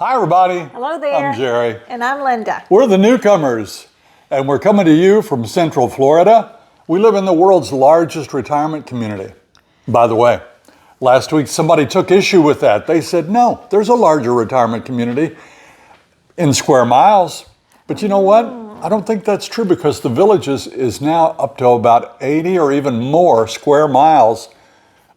Hi, everybody. Hello there. I'm Jerry. And I'm Linda. We're the Newcomers, and we're coming to you from Central Florida. We live in the world's largest retirement community. By the way, last week somebody took issue with that. They said, no, there's a larger retirement community in square miles. But you know what? I don't think that's true because the Villages is now up to about 80 or even more square miles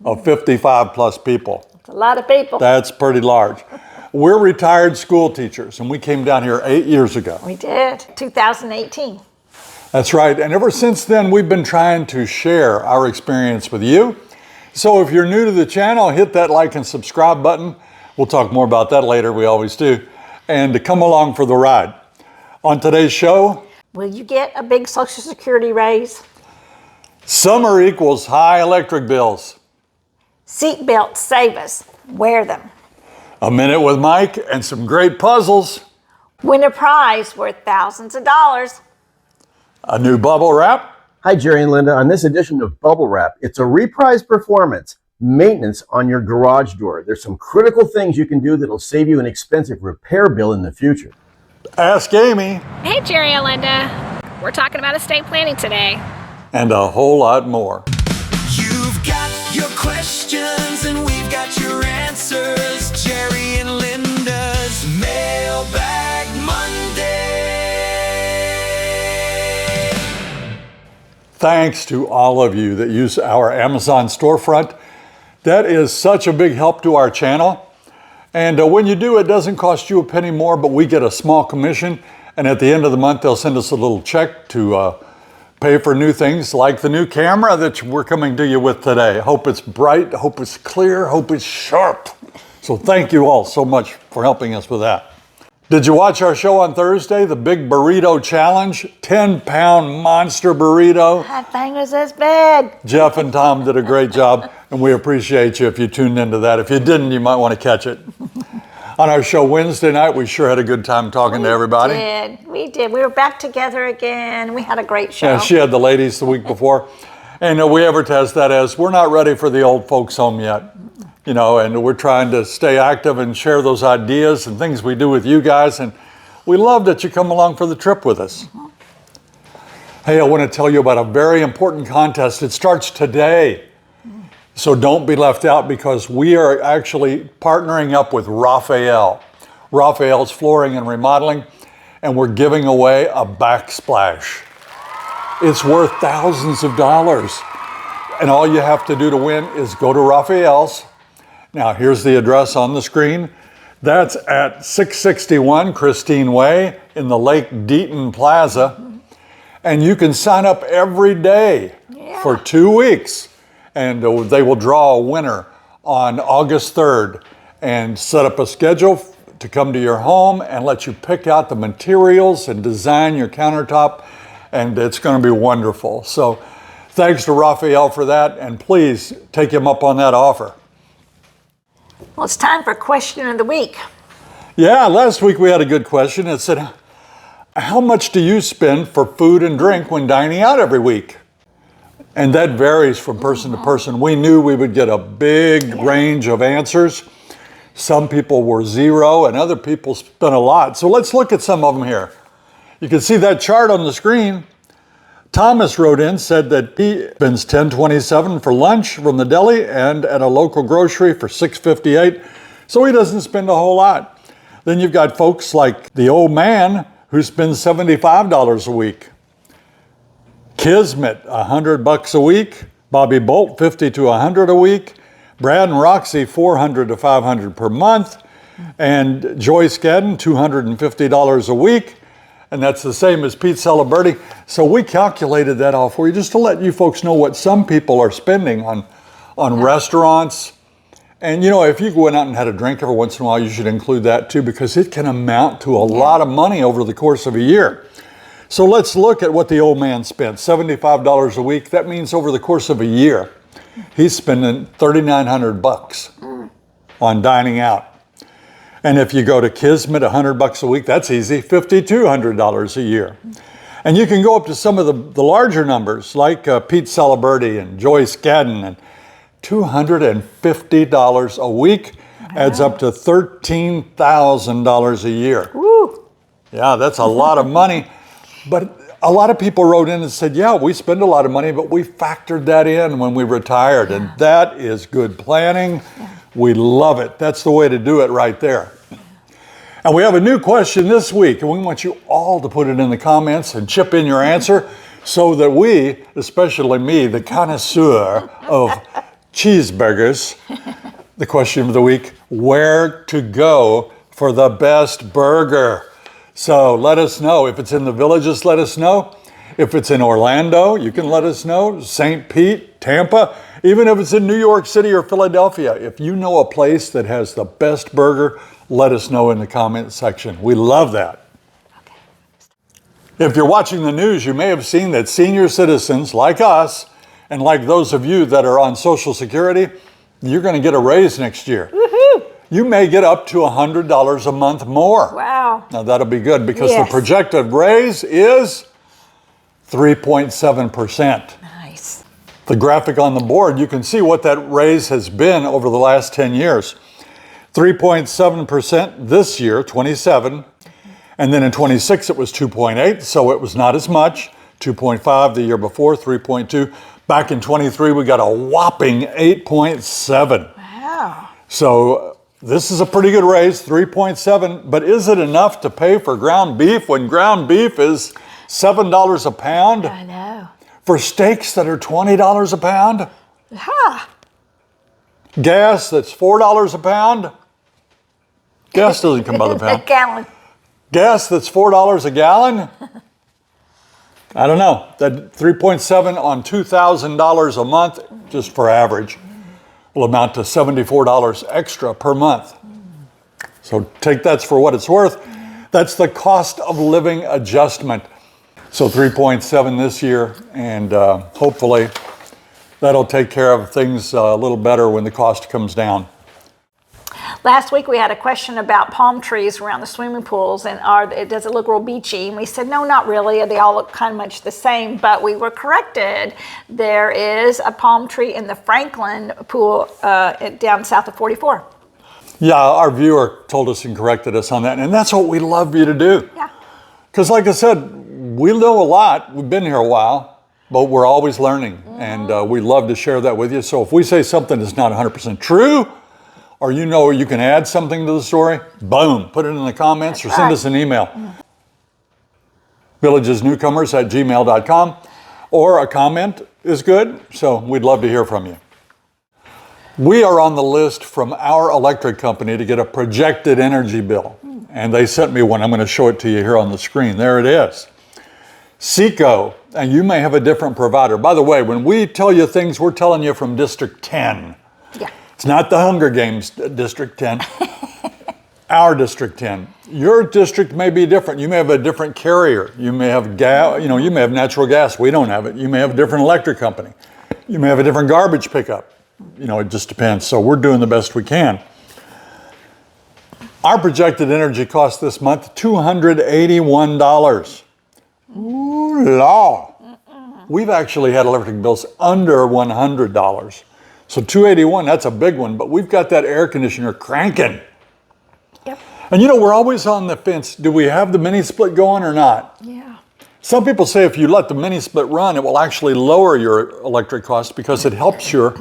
of 55 plus people. It's a lot of people. That's pretty large. We're retired school teachers, and we came down here 8 years ago. We did, 2018. That's right, and ever since then, we've been trying to share our experience with you. So if you're new to the channel, hit that like and subscribe button. We'll talk more about that later, we always do. And to come along for the ride. On today's show, will you get a big Social Security raise? Summer equals high electric bills. Seatbelts save us. Wear them. A minute with Mike and some great puzzles. Win a prize worth thousands of dollars. A new bubble wrap. Hi, Jerry and Linda. On this edition of Bubble Wrap, it's a reprise performance, maintenance on your garage door. There's some critical things you can do that'll save you an expensive repair bill in the future. Ask Amy. Hey, Jerry and Linda. We're talking about estate planning today. And a whole lot more. You've got your questions and we've got your answers. Jerry and Linda's Mailbag Monday. Thanks to all of you that use our Amazon storefront. That is such a big help to our channel. And when you do, it doesn't cost you a penny more, but we get a small commission. And at the end of the month, they'll send us a little check to pay for new things like the new camera that we're coming to you with today. Hope it's bright, hope it's clear, hope it's sharp. So thank you all so much for helping us with that. Did you watch our show on Thursday, the Big Burrito Challenge? 10-pound monster burrito. That thing was this big. Jeff and Tom did a great job, and we appreciate you if you tuned into that. If you didn't, you might want to catch it. On our show Wednesday night, we sure had a good time talking to everybody. We did. We were back together again. We had a great show. Yeah, she had the ladies the week before. And we advertised that as, we're not ready for the old folks home yet. You know, and we're trying to stay active and share those ideas and things we do with you guys. And we love that you come along for the trip with us. Hey, I want to tell you about a very important contest. It starts today. So don't be left out because we are actually partnering up with Rafael. Rafael's Flooring and Remodeling, and we're giving away a backsplash. It's worth thousands of dollars. And all you have to do to win is go to Rafael's. Now, here's the address on the screen. That's at 661 Christine Way in the Lake Deaton Plaza. And you can sign up every day for 2 weeks. And they will draw a winner on August 3rd and set up a schedule to come to your home and let you pick out the materials and design your countertop. And it's going to be wonderful. So thanks to Rafael for that. And please take him up on that offer. Well, it's time for question of the week. Yeah, last week we had a good question. It said, how much do you spend for food and drink when dining out every week? And that varies from person to person. We knew we would get a big range of answers. Some people were zero and other people spent a lot. So let's look at some of them here. You can see that chart on the screen. Thomas wrote in, said that he spends $10.27 for lunch from the deli and at a local grocery for $6.58. So he doesn't spend a whole lot. Then you've got folks like the old man who spends $75 a week. Kismet, $100 a week. Bobby Bolt, $50 to $100 a week. Brad and Roxy, $400 to $500 per month. And Joyce Gadden, $250 a week. And that's the same as Pete Celebrity. So we calculated that all for you just to let you folks know what some people are spending on restaurants. And you know, if you went out and had a drink every once in a while, you should include that too, because it can amount to a lot of money over the course of a year. So let's look at what the old man spent, $75 a week. That means over the course of a year, he's spending $3,900 on dining out. And if you go to Kismet, $100 a week, that's easy, $5,200 a year. And you can go up to some of the larger numbers, like Pete Celebrity and Joyce Gadden, and $250 a week. Adds up to $13,000 a year. Woo. Yeah, that's a lot of money. But a lot of people wrote in and said, yeah, we spend a lot of money, but we factored that in when we retired. And that is good planning. We love it. That's the way to do it right there. And we have a new question this week, and we want you all to put it in the comments and chip in your answer so that we, especially me, the connoisseur of cheeseburgers, the question of the week, where to go for the best burger? So let us know. If it's in the Villages, let us know. If it's in Orlando, you can let us know. St. Pete, Tampa, even if it's in New York City or Philadelphia. If you know a place that has the best burger, let us know in the comment section. We love that. If you're watching the news, you may have seen that senior citizens like us, and like those of you that are on Social Security, you're going to get a raise next year. Woohoo. You may get up to $100 a month more. Wow. Now that'll be good because Yes. the projected raise is 3.7%. Nice. The graphic on the board, you can see what that raise has been over the last 10 years. 3.7% this year, 27. And then in 26, it was 2.8, so it was not as much. 2.5 the year before, 3.2. Back in 23, we got a whopping 8.7. Wow. So this is a pretty good raise, 3.7. But is it enough to pay for ground beef when ground beef is $7 a pound? I know. For steaks that are $20 a pound? Ha. Gas that's $4 a pound? Gas doesn't come by the A pound. gallon. Gas that's $4 a gallon? I don't know. That 3.7 on $2,000 a month, just for average, will amount to $74 extra per month. So take that for what it's worth. That's the cost of living adjustment. So 3.7 this year, and hopefully that'll take care of things a little better when the cost comes down. Last week we had a question about palm trees around the swimming pools and does it look real beachy? And we said, no, not really. They all look kind of much the same, but we were corrected. There is a palm tree in the Franklin pool down south of 44. Yeah, our viewer told us and corrected us on that, and that's what we love you to do. Yeah. Because like I said, we know a lot. We've been here a while, but we're always learning, and we love to share that with you. So if we say something that's not 100% true, or you know you can add something to the story, boom, put it in the comments or send us an email. villagesnewcomers@gmail.com, or a comment is good, so we'd love to hear from you. We are on the list from our electric company to get a projected energy bill, and they sent me one. I'm going to show it to you here on the screen. There it is. Seco, and you may have a different provider. By the way, when we tell you things, we're telling you from District 10. Yeah. It's not the Hunger Games District 10. Our District 10. Your district may be different. You may have a different carrier. You may have gas, you may have natural gas. We don't have it. You may have a different electric company. You may have a different garbage pickup. It just depends. So we're doing the best we can. Our projected energy cost this month, $281. Ooh, la. We've actually had electric bills under $100. So $281, that's a big one, but we've got that air conditioner cranking. Yep. And we're always on the fence. Do we have the mini split going or not? Yeah. Some people say if you let the mini split run, it will actually lower your electric costs because it helps your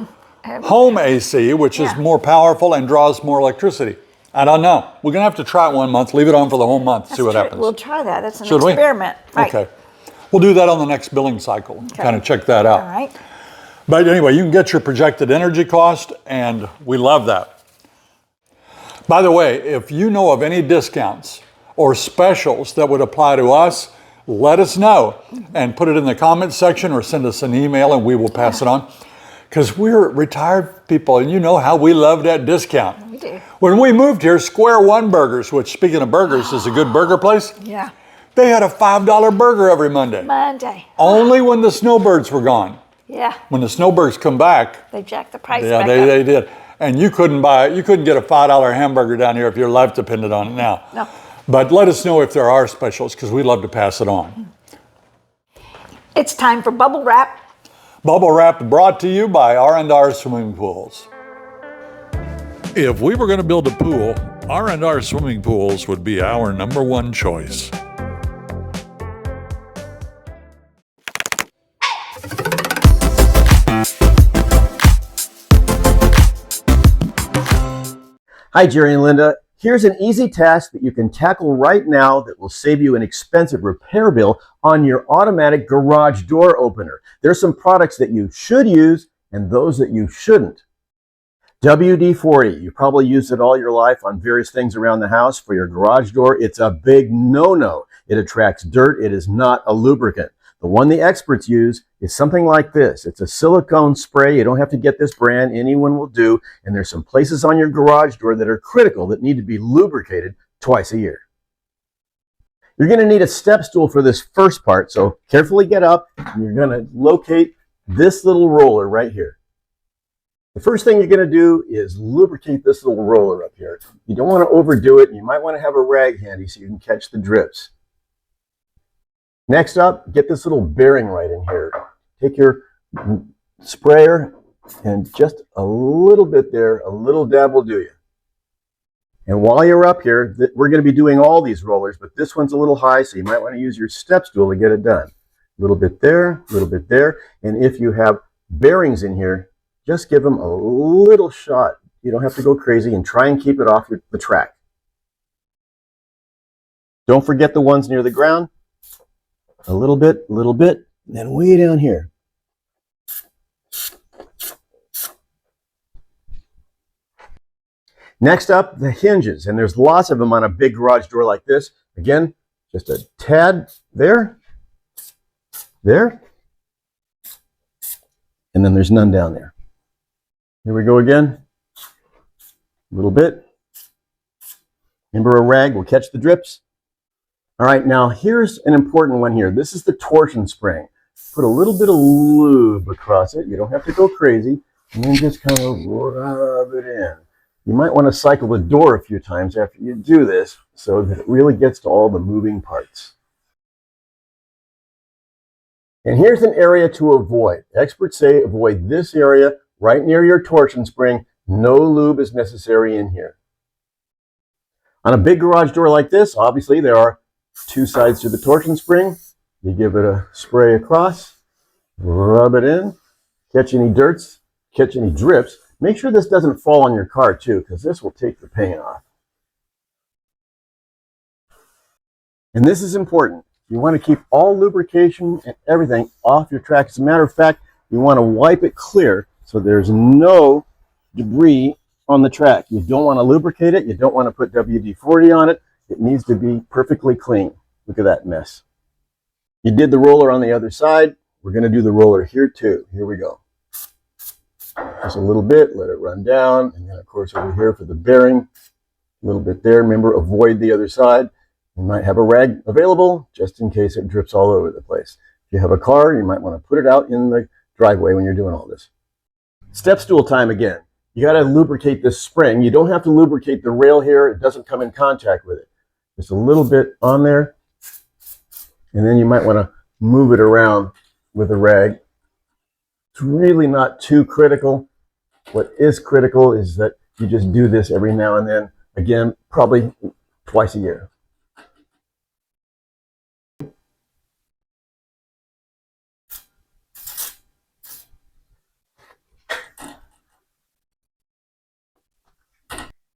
home AC, which is more powerful and draws more electricity. I don't know. We're going to have to try it one month, leave it on for the whole month, see what happens. We'll try that. That's an Should we? experiment. Right. Okay. We'll do that on the next billing cycle. Okay. Kind of check that out. All right. But anyway, you can get your projected energy cost, and we love that. By the way, if you know of any discounts or specials that would apply to us, let us know and put it in the comments section or send us an email and we will pass it on. Because we're retired people, and you know how we love that discount. We do. When we moved here, Square One Burgers, which speaking of burgers is a good burger place, Yeah. they had a $5 burger every Monday. Monday. Only when the snowbirds were gone. Yeah. When the snowbirds come back, They jacked the price yeah, back they up. did. And you couldn't get a $5 hamburger down here if your life depended on it now. No. But let us know if there are specials because we'd love to pass it on. It's time for bubble wrap. Bubble Wrap brought to you by R&R Swimming Pools. If we were going to build a pool, R&R swimming pools would be our #1 choice. Hi, Jerry and Linda. Here's an easy task that you can tackle right now that will save you an expensive repair bill on your automatic garage door opener. There's some products that you should use and those that you shouldn't. WD-40, you probably used it all your life on various things around the house. For your garage door, it's a big no-no. It attracts dirt. It is not a lubricant. The one the experts use is something like this. It's a silicone spray. You don't have to get this brand. Anyone will do. And there's some places on your garage door that are critical that need to be lubricated twice a year. You're going to need a step stool for this first part. So carefully get up and you're going to locate this little roller right here. The first thing you're going to do is lubricate this little roller up here. You don't want to overdo it. You might want to have a rag handy so you can catch the drips. Next up, get this little bearing right in here. Take your sprayer and just a little bit there, a little dab will do you. And while you're up here, we're going to be doing all these rollers, but this one's a little high, so you might want to use your step stool to get it done. A little bit there, a little bit there. And if you have bearings in here, just give them a little shot. You don't have to go crazy, and try and keep it off the track. Don't forget the ones near the ground. A little bit, and then way down here. Next up, the hinges, and there's lots of them on a big garage door like this. Again, just a tad there, and then there's none down there. Here we go again, a little bit. Remember, a rag will catch the drips. All right, now here's an important one here. This is the torsion spring. Put a little bit of lube across it. You don't have to go crazy. And then just kind of rub it in. You might want to cycle the door a few times after you do this so that it really gets to all the moving parts. And here's an area to avoid. Experts say avoid this area right near your torsion spring. No lube is necessary in here. On a big garage door like this, obviously there are two sides to the torsion spring. You give it a spray across, rub it in, catch any dirts, catch any drips. Make sure this doesn't fall on your car too, because this will take the paint off. And this is important. You want to keep all lubrication and everything off your track. As a matter of fact, you want to wipe it clear so there's no debris on the track. You don't want to lubricate it. You don't want to put WD-40 on it. It needs to be perfectly clean. Look at that mess. You did the roller on the other side. We're going to do the roller here too. Here we go. Just a little bit, let it run down. And then of course over here for the bearing, a little bit there. Remember, avoid the other side. You might have a rag available just in case it drips all over the place. If you have a car, you might want to put it out in the driveway when you're doing all this. Step stool time again. You got to lubricate this spring. You don't have to lubricate the rail here. It doesn't come in contact with it. Just a little bit on there. And then you might want to move it around with a rag. It's really not too critical. What is critical is that you just do this every now and then. Again, probably twice a year.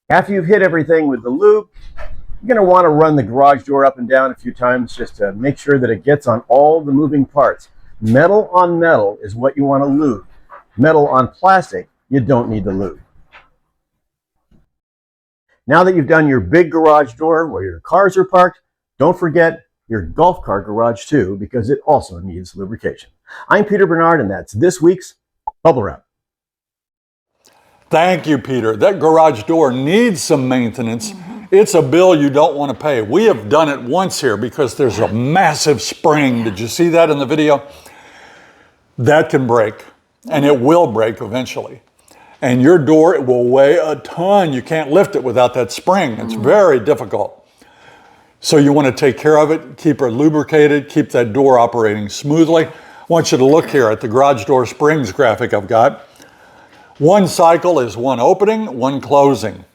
After you've hit everything with the lube, you're going to want to run the garage door up and down a few times just to make sure that it gets on all the moving parts. Metal on metal is what you want to lube. Metal on plastic, you don't need to lube. Now that you've done your big garage door where your cars are parked, don't forget your golf cart garage too, because it also needs lubrication. I'm Peter Bernard, and that's this week's Bubble Wrap. Thank you, Peter. That garage door needs some maintenance. It's a bill you don't want to pay. We have done it once here because there's a massive spring. Did you see that in the video? That can break, and it will break eventually. And your door, it will weigh a ton. You can't lift it without that spring. It's very difficult. So you want to take care of it, keep it lubricated, keep that door operating smoothly. I want you to look here at the garage door springs graphic I've got. One cycle is one opening, one closing.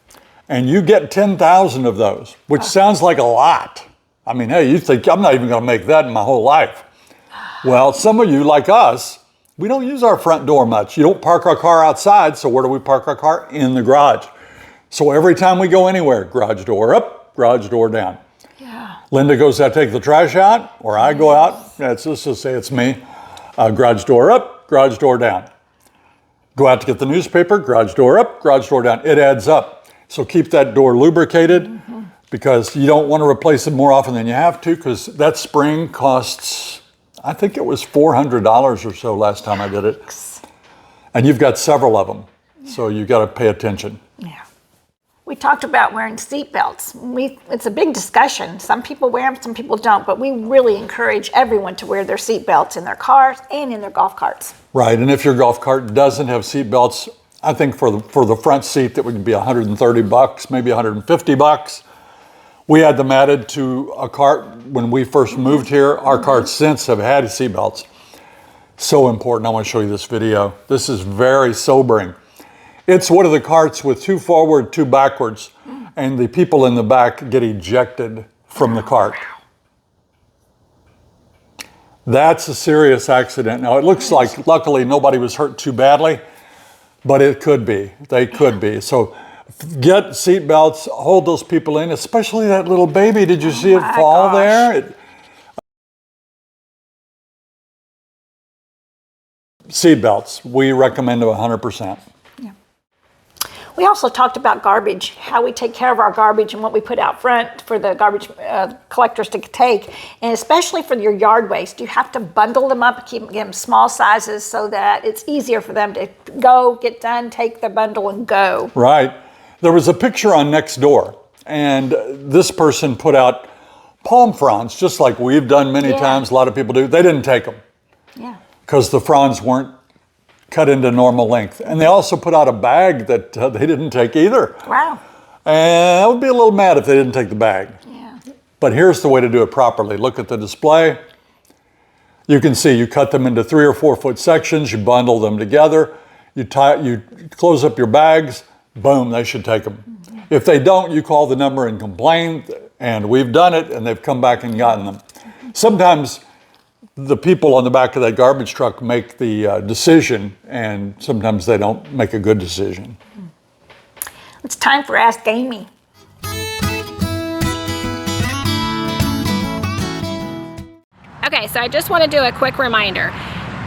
And you get 10,000 of those, which sounds like a lot. I mean, hey, you think I'm not even going to make that in my whole life. Well, some of you, like us, we don't use our front door much. You don't park our car outside, so where do we park our car? In the garage. So every time we go anywhere, garage door up, garage door down. Yeah. Linda goes out to take the trash out, or I go out, let's just say it's me, garage door up, garage door down. Go out to get the newspaper, garage door up, garage door down. It adds up. So keep that door lubricated because you don't want to replace it more often than you have to, because that spring costs, I think it was $400 or so last time I did it. And you've got several of them, so you got to pay attention. Yeah. We talked about wearing seat belts. It's a big discussion. Some people wear them, some people don't, but we really encourage everyone to wear their seat belts in their cars and in their golf carts. Right, and if your golf cart doesn't have seat belts, I think for the front seat that would be $130, maybe $150. We had them added to a cart when we first moved here. Our carts since have had seat belts. So important. I want to show you this video. This is very sobering. It's one of the carts with 2 forward, 2 backwards, and the people in the back get ejected from the cart. That's a serious accident. Now, it looks like, luckily, nobody was hurt too badly, but it could be. They could be. So get seat belts, hold those people in, especially that little baby. Did you see it fall there? Seat belts, we recommend them 100%. We also talked about garbage, how we take care of our garbage and what we put out front for the garbage collectors to take. And especially for your yard waste, you have to bundle them up, give them small sizes so that it's easier for them to go, get done, take the bundle and go. Right. There was a picture on Nextdoor, and this person put out palm fronds, just like we've done many times, a lot of people do. They didn't take them. Yeah. Because the fronds weren't cut into normal length. And they also put out a bag that they didn't take either. Wow. And I would be a little mad if they didn't take the bag. Yeah. But here's the way to do it properly. Look at the display. You can see you cut them into 3 or 4 foot sections, you bundle them together, you close up your bags, boom, they should take them. Mm-hmm. If they don't, you call the number and complain, and we've done it, and they've come back and gotten them. Sometimes the people on the back of that garbage truck make the decision, and sometimes they don't make a good decision. It's time for Ask Amy. Okay, so I just want to do a quick reminder.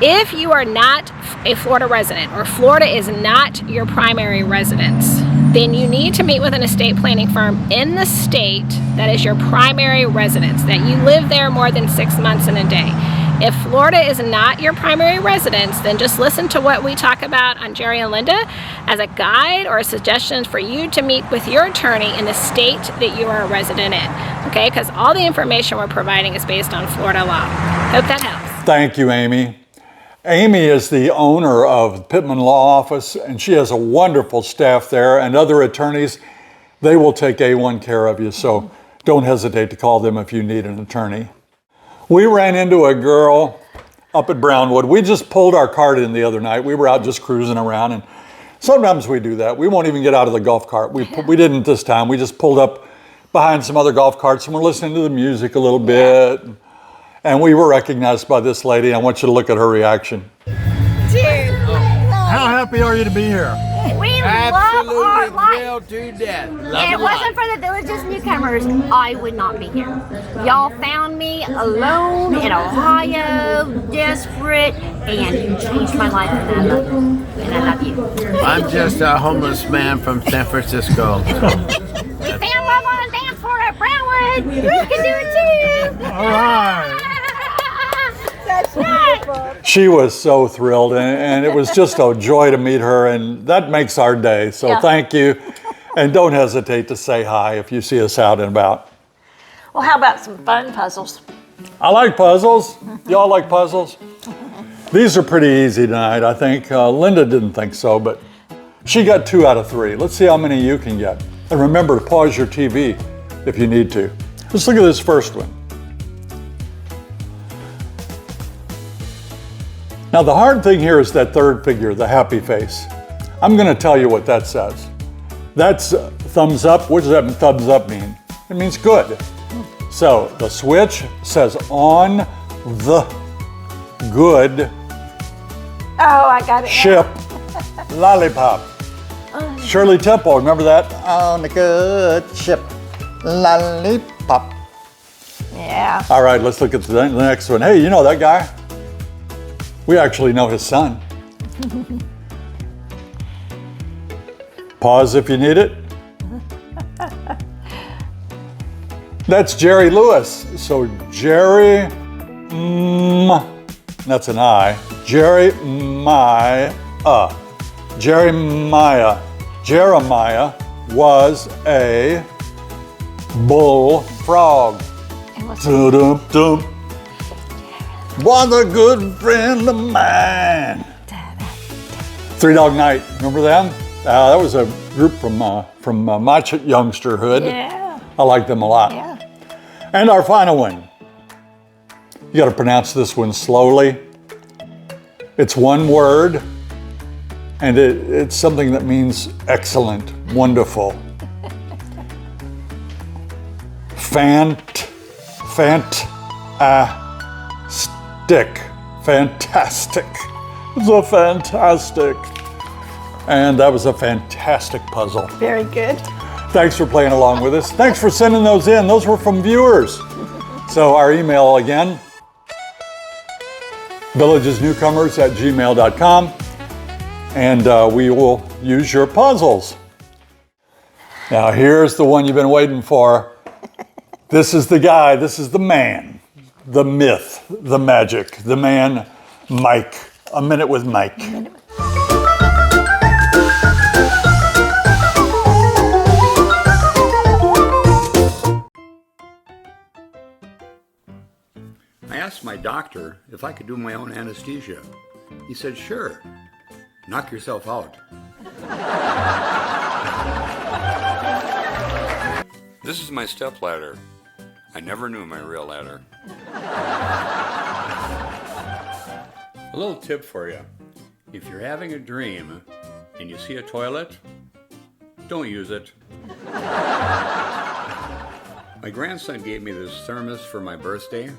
If you are not a Florida resident, or Florida is not your primary residence, then you need to meet with an estate planning firm in the state that is your primary residence, that you live there more than 6 months in a day. If Florida is not your primary residence, then just listen to what we talk about on Jerry and Linda as a guide or a suggestion for you to meet with your attorney in the state that you are a resident in. Okay, because all the information we're providing is based on Florida law. Hope that helps. Thank you, Amy. Amy is the owner of Pittman Law Office, and she has a wonderful staff there, and other attorneys. They will take A1 care of you, so don't hesitate to call them if you need an attorney. We ran into a girl up at Brownwood. We just pulled our cart in the other night. We were out just cruising around, and sometimes we do that. We won't even get out of the golf cart. We didn't this time. We just pulled up behind some other golf carts, and we're listening to the music a little bit. And we were recognized by this lady. I want you to look at her reaction. How happy are you to be here? We love our life. Thrilled to death. If it wasn't for the Village's Newcomers, I would not be here. Y'all found me alone in Ohio, desperate, and you changed my life, and I love you. And I love you. I'm just a homeless man from San Francisco. We found love on a dance floor at Brownwood. You can do it too. All right. That's right. She was so thrilled, and it was just a joy to meet her, and that makes our day. So thank you, and don't hesitate to say hi if you see us out and about. Well, how about some fun puzzles? I like puzzles. Y'all like puzzles? These are pretty easy tonight, I think. Linda didn't think so, but she got 2 out of 3. Let's see how many you can get. And remember to pause your TV if you need to. Let's look at this first one. Now the hard thing here is that third figure, the happy face. I'm going to tell you what that says. That's thumbs up. What does that thumbs up mean? It means good. So the switch says on the good Oh, I got it. ship lollipop. Shirley Temple, remember that? On the good ship lollipop. Yeah. All right, let's look at the next one. Hey, you know that guy? We actually know his son. Pause if you need it. That's Jerry Lewis. So Jerry, that's an I. Jeremiah was a bullfrog. Dum-dum-dum. Was a good friend of mine. Three Dog Night, remember them? That was a group from my youngsterhood. Yeah. I like them a lot. Yeah. And our final one. You got to pronounce this one slowly. It's one word, and it's something that means excellent, wonderful. Fantastic. It's a fantastic. And that was a fantastic puzzle. Very good. Thanks for playing along with us. Thanks for sending those in. Those were from viewers. So our email again, villagesnewcomers@gmail.com, and we will use your puzzles. Now here's the one you've been waiting for. This is the guy, this is the man, the myth, the magic, the man, Mike. A Minute with Mike. I asked my doctor if I could do my own anesthesia. He said, sure, knock yourself out. This is my step ladder. I never knew my real ladder. A little tip for you. If you're having a dream and you see a toilet, don't use it. My grandson gave me this thermos for my birthday.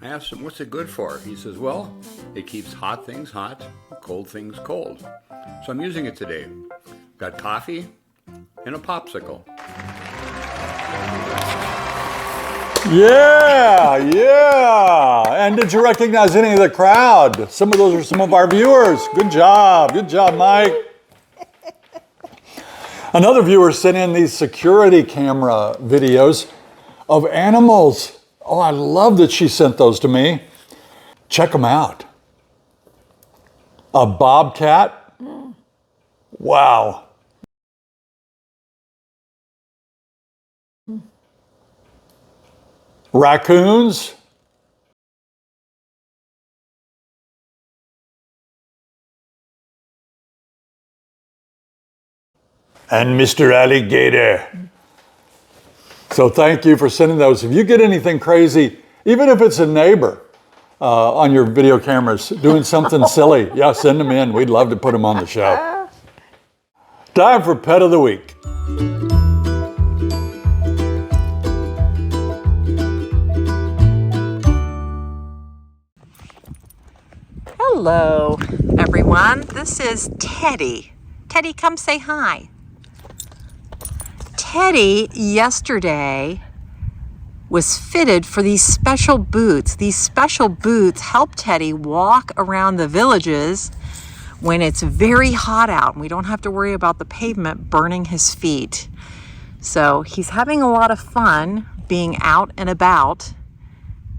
I asked him, what's it good for? He says, well, it keeps hot things hot, cold things cold. So I'm using it today. Got coffee and a popsicle. Yeah. And did you recognize any of the crowd? Some of those are some of our viewers. Good job, Mike. Another viewer sent in these security camera videos of animals. Oh, I love that she sent those to me. Check them out. A bobcat. Wow. Raccoons. And Mr. Alligator. So thank you for sending those. If you get anything crazy, even if it's a neighbor on your video cameras doing something silly, yeah, send them in. We'd love to put them on the show. Time for Pet of the Week. Hello, everyone. This is Teddy. Teddy, come say hi. Teddy yesterday was fitted for these special boots. These special boots help Teddy walk around the villages when it's very hot out and we don't have to worry about the pavement burning his feet. So he's having a lot of fun being out and about,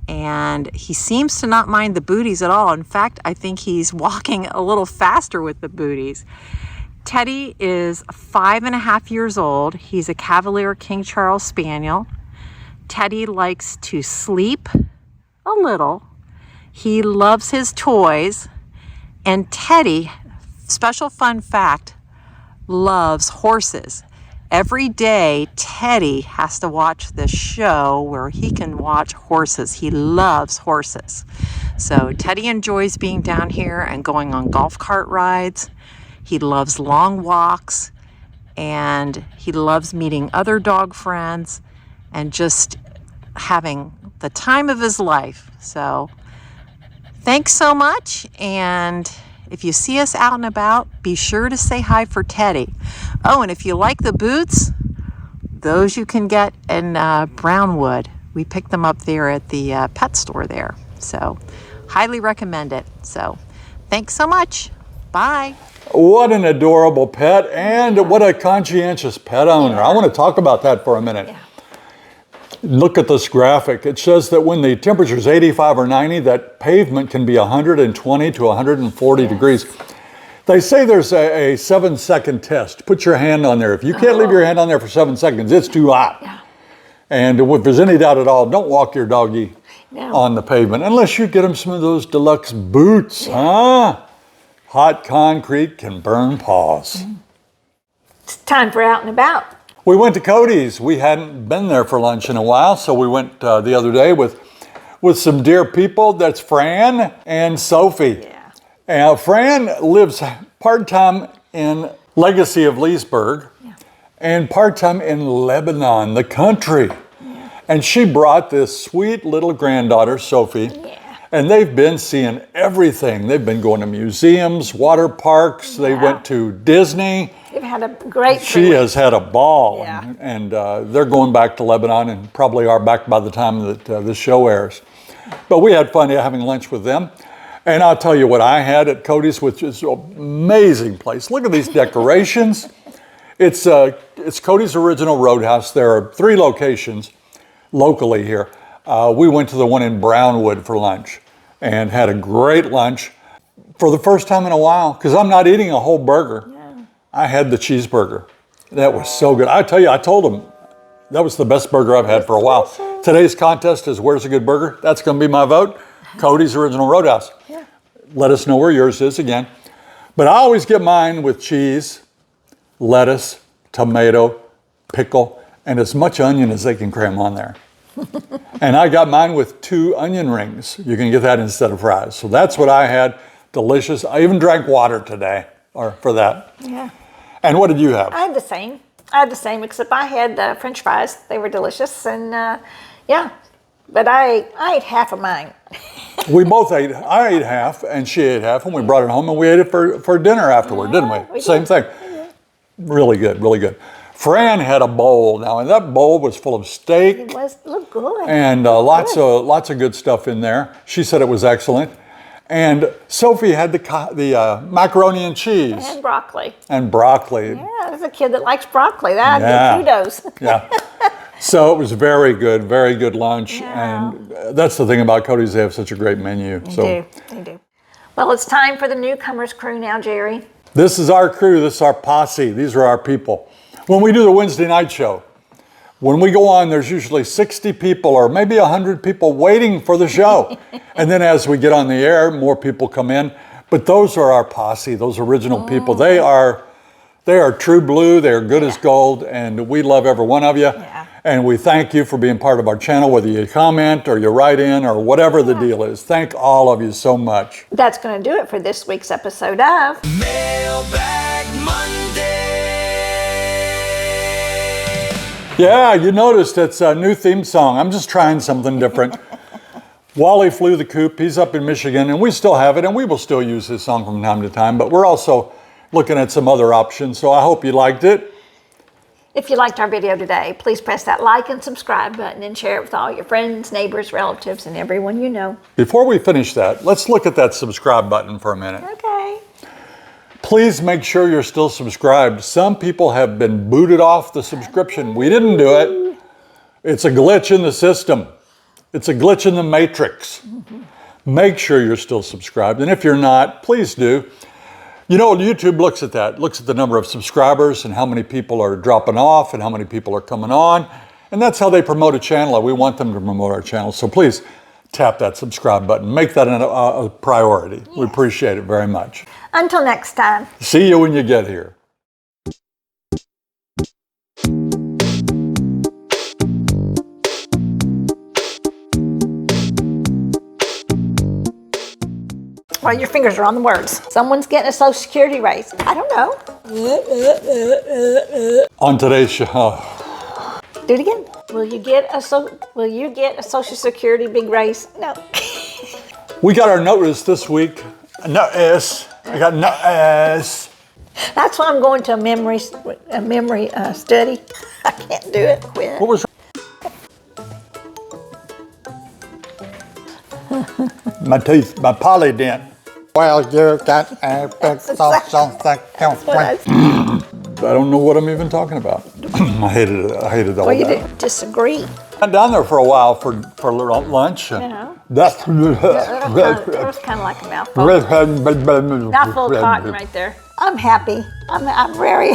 and he seems to not mind the booties at all. In fact, I think he's walking a little faster with the booties. Teddy is 5.5 years old. He's a Cavalier King Charles Spaniel. Teddy likes to sleep a little. He loves his toys. And Teddy, special fun fact, loves horses. Every day, Teddy has to watch this show where he can watch horses. He loves horses. So Teddy enjoys being down here and going on golf cart rides. He loves long walks, and he loves meeting other dog friends and just having the time of his life. So thanks so much, and if you see us out and about, be sure to say hi for Teddy. Oh, and if you like the boots, those you can get in Brownwood. We picked them up there at the pet store there. So highly recommend it. So thanks so much. Bye. What an adorable pet, and what a conscientious pet owner. I want to talk about that for a minute. Yeah. Look at this graphic. It says that when the temperature is 85 or 90, that pavement can be 120 to 140 degrees. They say there's a 7-second test. Put your hand on there. If you can't leave your hand on there for 7 seconds, it's too hot. Yeah. And if there's any doubt at all, don't walk your doggy No. on the pavement unless you get them some of those deluxe boots, huh? Hot concrete can burn paws. It's time for out and about. We went to Cody's. We hadn't been there for lunch in a while, so we went the other day with some dear people. That's Fran and Sophie. Yeah. Fran lives part-time in Legacy of Leesburg and part-time in Lebanon, the country. Yeah. And she brought this sweet little granddaughter, Sophie, and they've been seeing everything. They've been going to museums, water parks. They went to Disney. They've had a great She 3 weeks. has had a ball, Yeah. and they're going back to Lebanon and probably are back by the time that this show airs. But we had fun having lunch with them. And I'll tell you what I had at Cody's, which is an amazing place. Look at these decorations. It's Cody's Original Roadhouse. There are 3 locations locally here. We went to the one in Brownwood for lunch and had a great lunch for the first time in a while, because I'm not eating a whole burger. I had the cheeseburger. That was so good. I tell you, I told them that was the best burger I've had for a while. Today's contest is where's a good burger? That's going to be my vote. Cody's Original Roadhouse. Yeah. Let us know where yours is again. But I always get mine with cheese, lettuce, tomato, pickle, and as much onion as they can cram on there. And I got mine with 2 onion rings. You can get that instead of fries. So that's what I had. Delicious. I even drank water today for that. Yeah. And what did you have? I had the same. Except I had French fries. They were delicious, and but I ate half of mine. We both ate. I ate half, and she ate half, and we brought it home, and we ate it for dinner afterward, didn't we? We Same did. thing. Really good, really good. Fran had a bowl now, and that bowl was full of steak It looked good. and lots of good stuff in there. She said it was excellent. And Sophie had the macaroni and cheese And broccoli. and broccoli. Yeah, there's a kid that likes broccoli. That Yeah. kudos. Yeah. So it was very good lunch. Yeah. And that's the thing about Cody's, they have such a great menu. They do. Well, it's time for the Newcomers crew now, Jerry. This is our crew, this is our posse, these are our people. When we do the Wednesday night show, when we go on, there's usually 60 people or maybe 100 people waiting for the show. And then as we get on the air, more people come in. But those are our posse, those original people. They are true blue, they're good as gold, and we love every one of you. Yeah. And we thank you for being part of our channel, whether you comment or you write in or whatever the deal is. Thank all of you so much. That's going to do it for this week's episode of Mailbag Monday. Yeah, you noticed it's a new theme song. I'm just trying something different. Wally flew the coop. He's up in Michigan, and we still have it, and we will still use his song from time to time, but we're also looking at some other options, so I hope you liked it. If you liked our video today, please press that like and subscribe button and share it with all your friends, neighbors, relatives, and everyone you know. Before we finish that, let's look at that subscribe button for a minute. Okay. Please make sure you're still subscribed. Some people have been booted off the subscription. We didn't do it. It's a glitch in the system. It's a glitch in the matrix. Make sure you're still subscribed. And if you're not, please do. You know, YouTube looks at that, looks at the number of subscribers and how many people are dropping off and how many people are coming on. And that's how they promote a channel. We want them to promote our channel. So please tap that subscribe button. Make that a priority. We appreciate it very much. Until next time. See you when you get here. Well, your fingers are on the words. Someone's getting a Social Security raise. I don't know. On today's show, Do it again. Will you get a Social Security big raise? No. we got our notice this week. Notice. I got notice. That's why I'm going to a memory study. I can't do it. Quit. What was my teeth, my polydent. Well, you got a big I don't know what I'm even talking about. I hated it. I hated all Well, you that. didn't disagree. Went down there for a while for lunch. Yeah. That's That was kind of like a mouthful. Mouthful of cotton right there. I'm happy. I'm very